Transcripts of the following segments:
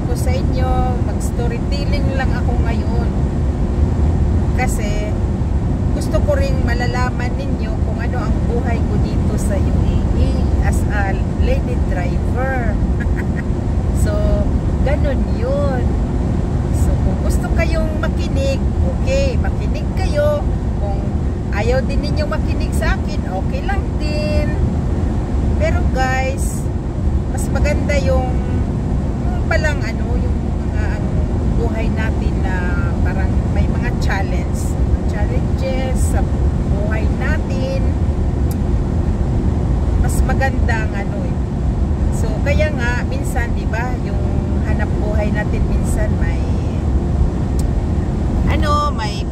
ko sa inyo, mag-storytelling lang ako ngayon. Kasi gusto ko ring malalaman ninyo kung ano ang buhay ko dito sa UAE as a lady driver. So, ganun yun. So, kung gusto kayong makinig, okay, makinig kayo. Kung ayaw din ninyong makinig sa akin, okay lang din. Pero guys, mas maganda yung palang ano, yung mga buhay natin na parang may mga challenges sa buhay natin. Mas magandang ano eh. So, kaya nga, minsan, di ba, yung hanap buhay natin minsan may ano, may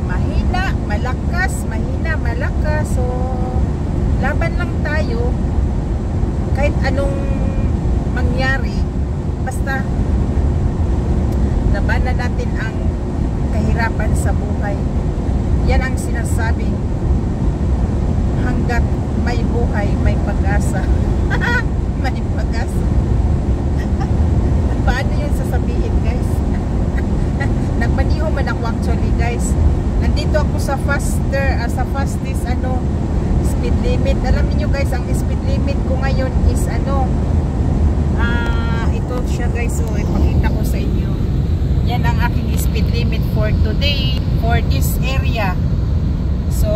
mahina, malakas, mahina, malakas. So, laban lang tayo kahit anong mangyari, basta labanan natin ang kahirapan sa buhay. Yan ang sinasabing hanggat may buhay, may pag-asa. May pag-asa. Paano yun sasabihin, guys? Nagmaniho man ako actually, guys. Nandito ako sa fastest ano, speed limit. Alam niyo guys, ang speed limit ko ngayon is ano, ito siya guys. So, ipakita ko sa inyo. Yan ang aking speed limit for today, for this area. So,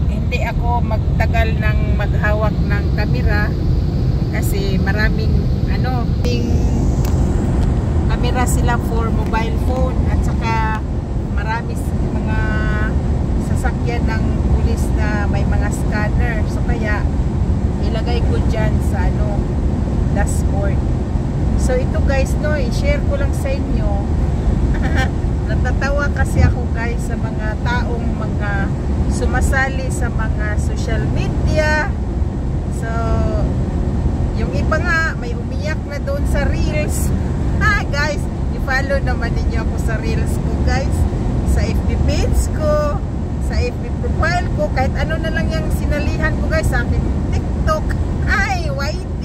hindi ako magtagal ng maghawak ng camera kasi maraming ano, camera sila for mobile phone at saka marami mga sasakyan ng pulis na may mga scanner. So, kaya ilagay ko dyan sa ano, dashboard. So, ito guys, no, i-share ko lang sa inyo. Natatawa kasi ako guys sa mga taong mga sumasali sa mga social media. So, yung iba nga may umiyak na doon sa reels. Guys, i-follow naman ninyo ako sa reels ko guys, sa FB page ko, sa FB profile ko, kahit ano na lang yung sinalihan ko guys sa akin TikTok. YT.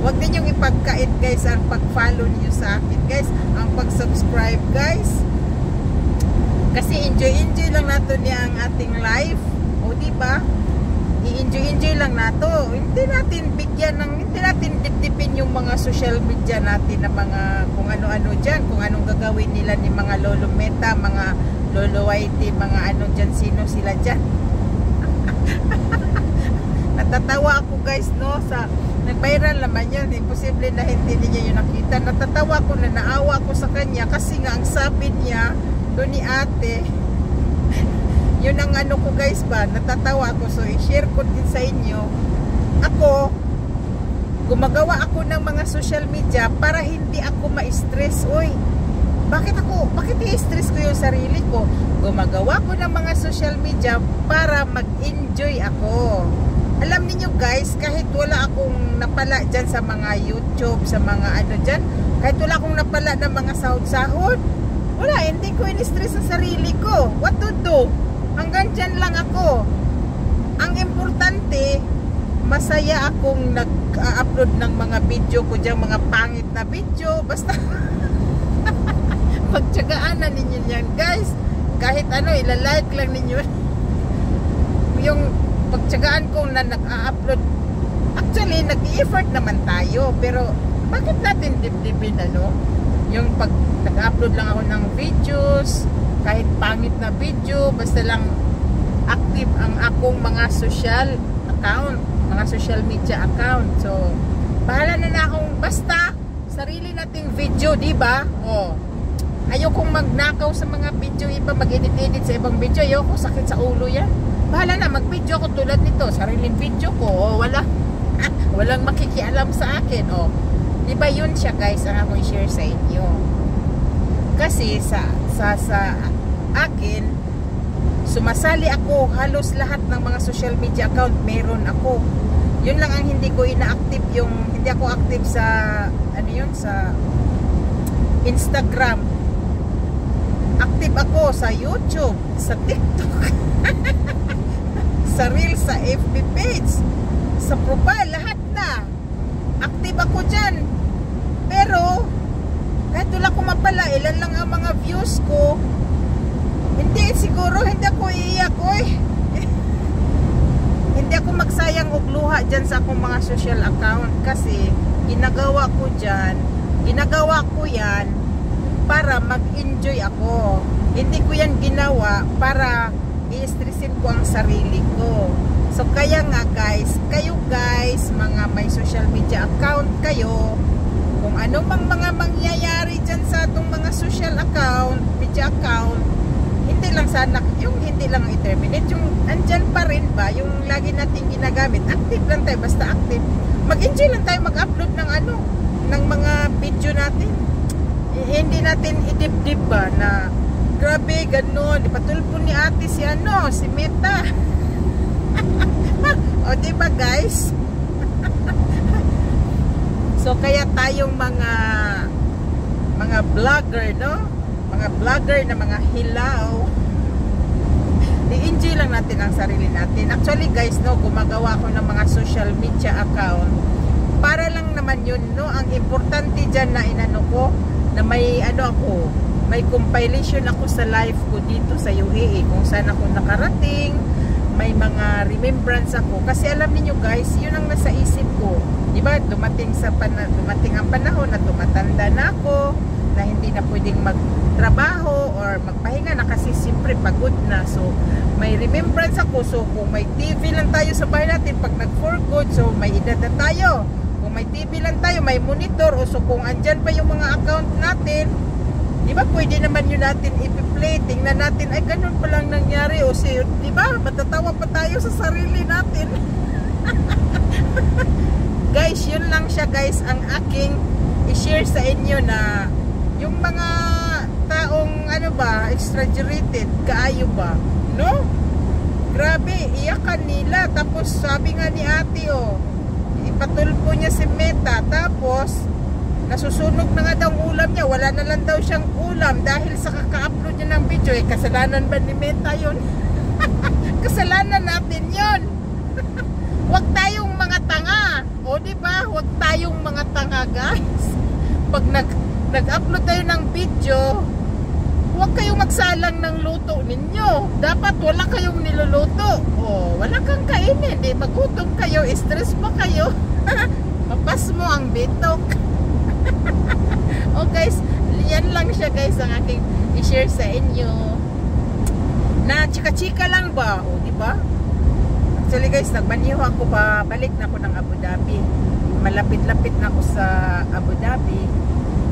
Huwag ninyong ipagkait guys ang pag-follow niyo sa akin guys, ang pag-subscribe guys. Kasi enjoy lang nato niya ang ating life. O diba? I-enjoy lang nato. Hindi natin bigyan ng, hindi natin dipdipin yung mga social media natin na mga kung ano-ano dyan, kung anong gagawin nila ni mga Lolo Meta, mga Lolo YT, mga ano dyan, sino sila dyan. Natatawa ako guys, no, sa nag-viral naman yan, imposible na hindi niya yung nakita. Natatawa ko na naawa ko sa kanya kasi nga ang sabi niya doon ni ate, yun ang ano ko guys ba, natatawa ako. So i-share ko din sa inyo, ako gumagawa ako ng mga social media para hindi ako ma-stress. Uy, bakit i-stress ko yung sarili ko? Gumagawa ko ng mga social media para mag-enjoy ako. Alam niyo guys, kahit wala akong napala dyan sa mga YouTube, sa mga ano dyan, kahit wala akong napala ng mga sahod-sahod, wala, hindi ko in-stress sa sarili ko. What to do? Hanggang dyan lang ako. Ang importante, masaya akong nag-upload ng mga video ko dyan, mga pangit na video. Basta, pagtsagaan na ninyo yan guys. Kahit ano, ilalike lang ninyo. Yung pagtsagaan ko na nag-upload, actually, nag-i-effort naman tayo. Pero, bakit natin dip-dipin ano? Yung pag nag-upload lang ako ng videos, kahit pangit na video, basta lang active ang akong mga social account, mga social media account. So, bahala na akong basta sarili nating video, di ba? Oh. Ayokong magnakaw sa mga video iba, mag-edit-edit sa ibang video. Ayoko, sakit sa ulo yan. Bahala na, mag-video ako tulad nito, sariling video ko. Oh, walang makikialam sa akin. Oh. Di ba yun siya guys, ang ako i-share sa inyo. Kasi sa akin, sumasali ako, halos lahat ng mga social media account meron ako. Yun lang ang hindi ko ina-active, yung hindi ako active sa ano yun, sa Instagram. Active ako sa YouTube, sa TikTok, sa Reels, sa FB page, sa profile, lahat na. active ako dyan. Pero kahit wala ko mapala, ilan lang ang mga views ko, hindi ako iiyak, oy. Hindi ako magsayang og luha dyan sa akong mga social account kasi ginagawa ko yan para mag-enjoy ako. Hindi ko yan ginawa para i-stressin ko ang sarili ko. So kaya nga guys, kayo guys, mga may social media account kayo, kung ano mang mga mangyayari dyan sa atong mga social account, media account, hindi lang sana, yung hindi lang i-terminate, yung andyan pa rin ba, yung lagi natin ginagamit, active lang tayo, basta active. Mag-enjoy lang tayo mag-upload ng ng mga video natin. Hindi natin idip-dip ba na grabe, gano'n, ipatulpo ni ate si Meta. O diba guys? So kaya tayong mga vlogger, no? Mga vlogger na mga hilaw, i-enjoy lang natin ang sarili natin. Actually guys, no, gumagawa ko ng mga social media account para lang naman yun, no? Ang importante dyan na inano ko, na may may compilation ako sa life ko dito sa UAE, kung saan ako nakarating, may mga remembrance ako. Kasi alam niyo guys, yun ang nasa isip ko. Diba, dumating ang panahon na tumatanda na ako, na hindi na pwedeng magtrabaho or magpahinga na kasi siyempre pagod na. So, may remembrance ako. So, kung may TV lang tayo sa bahay natin, pag nag-for good, so may edad na tayo. Kung may TV lang tayo, may monitor. O so, kung andyan pa yung mga account natin, diba, pwede naman yun natin i-play. Tingnan natin, ay ganun pa lang nangyari. O si, diba, matatawa pa tayo sa sarili natin. Guys, yun lang siya guys, ang aking i-share sa inyo na yung mga taong exaggerated, kaayo ba, no? Grabe, iyakan nila. Tapos sabi nga ni ate, ipatulpo niya si Meta, tapos nasusunog na nga daw ang ulam niya, wala na lang daw siyang ulam dahil sa kaka-upload niya ng video. Kasalanan ba ni Meta yun? Kasalanan natin yun. Huwag tayong mga tanga. O diba, huwag tayong mga tanga guys. Pag nag-upload tayo ng video, huwag kayong magsalang ng luto ninyo. Dapat wala kayong niluluto. O, wala kang kainin. Di magutom kayo, stress pa kayo. Mapas mo ang bitok. O guys, yan lang siya guys ang aking i-share sa inyo. Na chika-chika lang ba? O, diba? Actually guys, nagbaniho ako pa, balik na ako ng Abu Dhabi. Malapit-lapit na ako sa Abu Dhabi.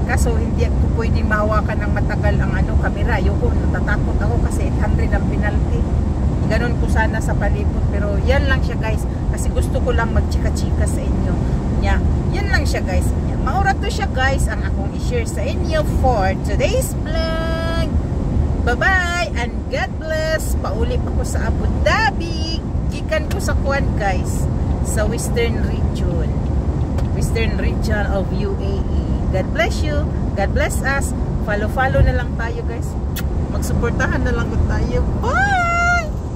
Kaso hindi ako pwedeng mahawakan ng matagal ang kamera. Ayoko, natatakot ako kasi 800 ang penalty. Ganon ko sana sa palibot. Pero yan lang siya guys. Kasi gusto ko lang magchika-chika sa inyo. Yan lang siya guys. Maura to siya guys ang akong i-share sa inyo for today's vlog. Bye-bye and God bless. Pauli pa ko sa Abu Dhabi. Gikan ko sa Kuan guys, sa Western region of UAE. God bless you, God bless us. Follow na lang tayo guys. Magsuportahan na lang tayo. Bye!